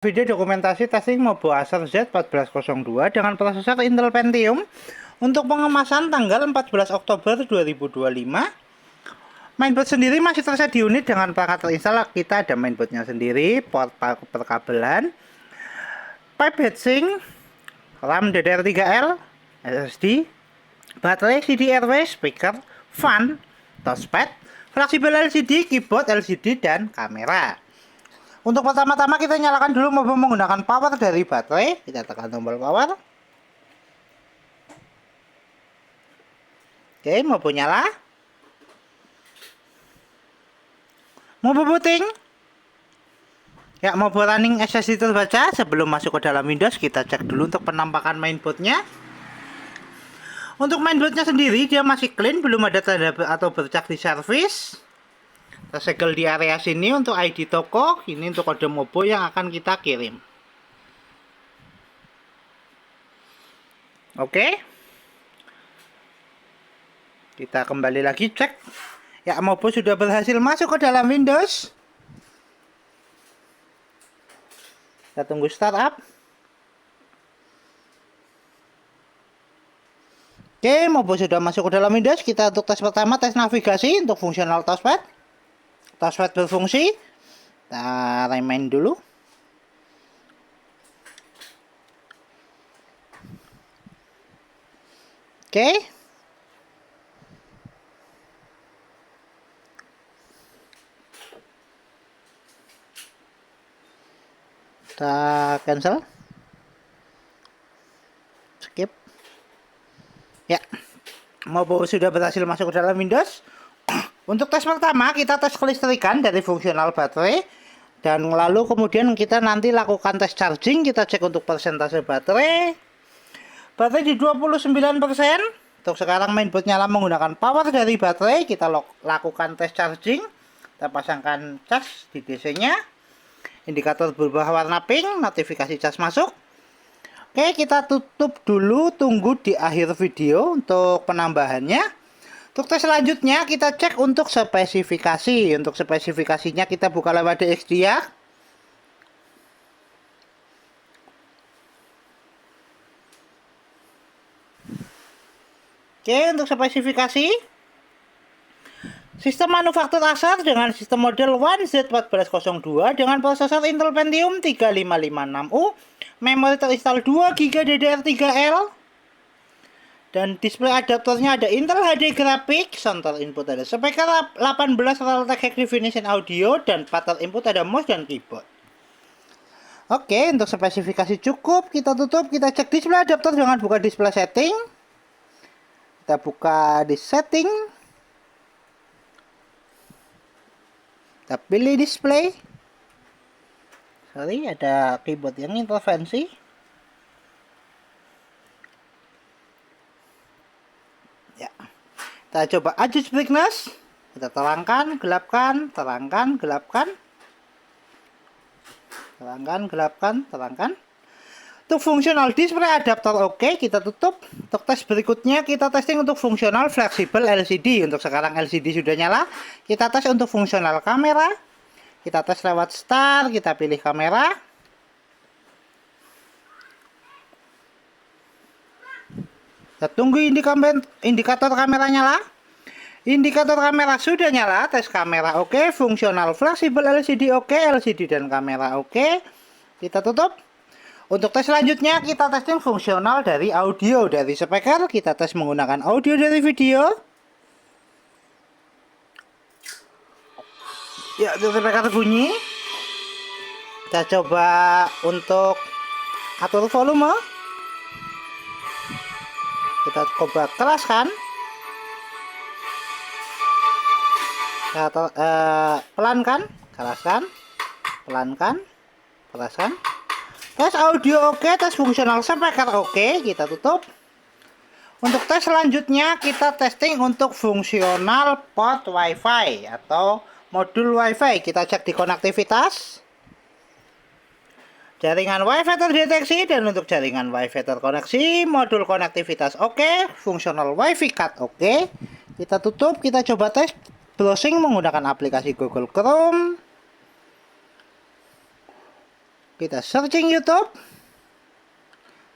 Video dokumentasi testing Mobo Acer Z1402 dengan prosesor Intel Pentium untuk pengemasan tanggal 14 Oktober 2025. Mainboard sendiri masih tersedia di unit dengan perangkat terinstall. Kita ada mainboardnya sendiri, port perkabelan, pipe heatsink, RAM DDR3L, SSD, baterai CD-RW, speaker, fan, touchpad, fleksibel LCD, keyboard LCD, dan kamera. Untuk pertama-tama kita nyalakan dulu Mobo menggunakan power dari baterai. Kita tekan tombol power. Oke, Mobo nyala. Mobo booting. Ya, Mobo running SSD terbaca. Sebelum masuk ke dalam Windows, kita cek dulu untuk penampakan mainboardnya. Untuk mainboardnya sendiri, dia masih clean, belum ada tanda atau bercak di servis. Kita segel di area sini untuk ID toko. Ini untuk kode Mobo yang akan kita kirim. Oke. Kita kembali lagi cek. Ya, Mobo sudah berhasil masuk ke dalam Windows. Kita tunggu startup. Oke, Mobo sudah masuk ke dalam Windows. Kita untuk tes pertama, tes navigasi untuk fungsional touchpad. Touchpad berfungsi. Kita remain dulu. Oke. Kita cancel. Skip. Ya. Mobo sudah berhasil masuk ke dalam Windows. Untuk tes pertama, kita tes kelistrikan dari fungsional baterai. Dan lalu kemudian kita nanti lakukan tes charging. Kita cek untuk persentase baterai. Baterai di 29%. Untuk sekarang mainboard nyala menggunakan power dari baterai. Kita lakukan tes charging. Kita pasangkan cas di DC-nya. Indikator berubah warna pink. Notifikasi cas masuk. Oke, kita tutup dulu. Tunggu di akhir video untuk penambahannya. Untuk tes selanjutnya kita cek untuk spesifikasi. Untuk spesifikasinya kita buka lewat DXD ya. Oke, untuk spesifikasi sistem manufaktur Acer dengan sistem model One Z1402 dengan prosesor Intel Pentium 3556U, memori terinstall 2 GB DDR3L, dan display adaptornya ada Intel HD Graphics, center input ada speaker 18 Realtek High Definition Audio, dan pattern input ada mouse dan keyboard. Oke, untuk spesifikasi cukup. Kita tutup, kita cek display adaptor dengan buka display setting. Kita buka di setting. Kita pilih display. Sorry, ada keyboard yang intervensi. Ya. Kita coba adjust brightness. Kita terangkan, gelapkan, terangkan, gelapkan. Terangkan, gelapkan, terangkan. Untuk fungsional display adaptor oke, kita tutup. Untuk tes berikutnya kita testing untuk fungsional fleksibel LCD. Untuk sekarang LCD sudah nyala. Kita tes untuk fungsional kamera. Kita tes lewat start, kita pilih kamera. Kita tunggu indikator kamera nyala. Indikator kamera sudah nyala, tes kamera oke, fungsional fleksibel LCD oke, LCD dan kamera oke. Kita tutup. Untuk tes selanjutnya kita testing fungsional dari audio dari speaker. Kita tes menggunakan audio dari video. Ya, untuk speaker bunyi. Kita coba untuk atur volume. Kita coba keraskan. Pelankan, keraskan, pelankan, keraskan. Tes audio oke, tes fungsional speaker oke, kita tutup. Untuk tes selanjutnya kita testing untuk fungsional port WiFi atau modul WiFi. Kita cek di konektivitas. Jaringan WiFi terdeteksi, dan untuk jaringan WiFi terkoneksi, modul konektivitas oke, fungsional WiFi card oke. Kita tutup, kita coba tes browsing menggunakan aplikasi Google Chrome. Kita searching YouTube.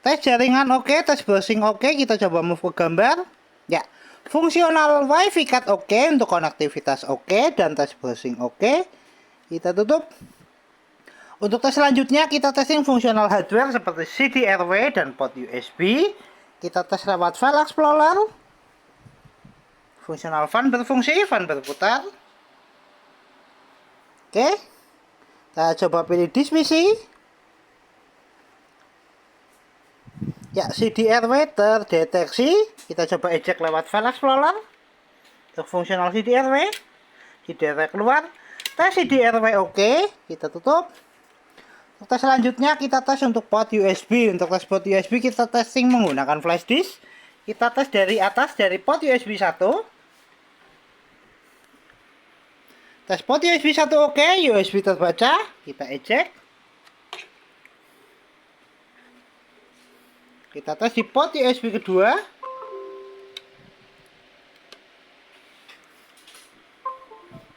Tes jaringan oke, tes browsing oke, kita coba move ke gambar. Ya, fungsional WiFi card oke, untuk konektivitas oke, dan tes browsing oke. Kita tutup. Untuk tes selanjutnya kita testing fungsional hardware seperti CD-RW dan port USB. Kita tes lewat File Explorer. Fungsional fan berfungsi, fan berputar. Oke. Kita coba pilih disk PC. Ya, CD-RW terdeteksi. Kita coba eject lewat File Explorer. Untuk fungsional CD-RW. CD-RW keluar. Tes CD-RW oke. Kita tutup. Untuk tes selanjutnya kita tes untuk port USB. Untuk tes port USB kita testing menggunakan flash disk. Kita tes dari atas dari port USB 1. Tes port USB 1 oke. USB terbaca. Kita eject. Kita tes di port USB kedua.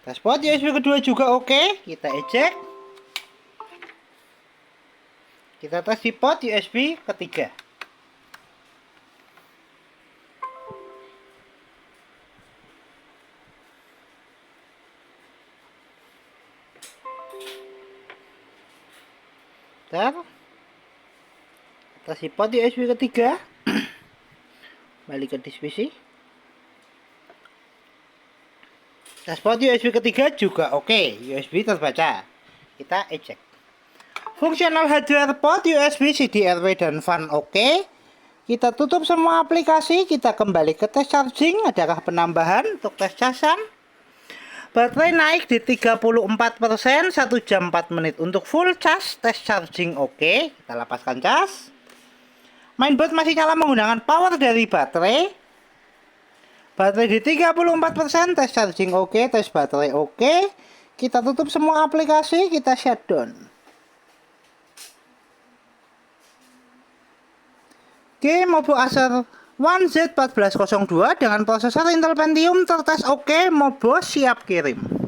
Tes port USB kedua juga oke. Kita eject. Kita tes di port USB ketiga. Bentar. Tes di port USB ketiga. Balik ke disk PC. Tes port USB ketiga juga oke. USB terbaca. Kita eject. Fungsional hardware port USB, CD-RW dan fan oke. Kita tutup semua aplikasi. Kita kembali ke tes charging. Adakah penambahan untuk tes casan? Baterai naik di 34%, 1 jam 4 menit. Untuk full charge, tes charging oke. Kita lepaskan cas. Mainboard masih nyala menggunakan power dari baterai. Baterai di 34%, tes charging oke, tes baterai oke. Kita tutup semua aplikasi, kita shutdown. Oke, Mobo Acer One Z1402 dengan prosesor Intel Pentium tertes oke, Mobo siap kirim.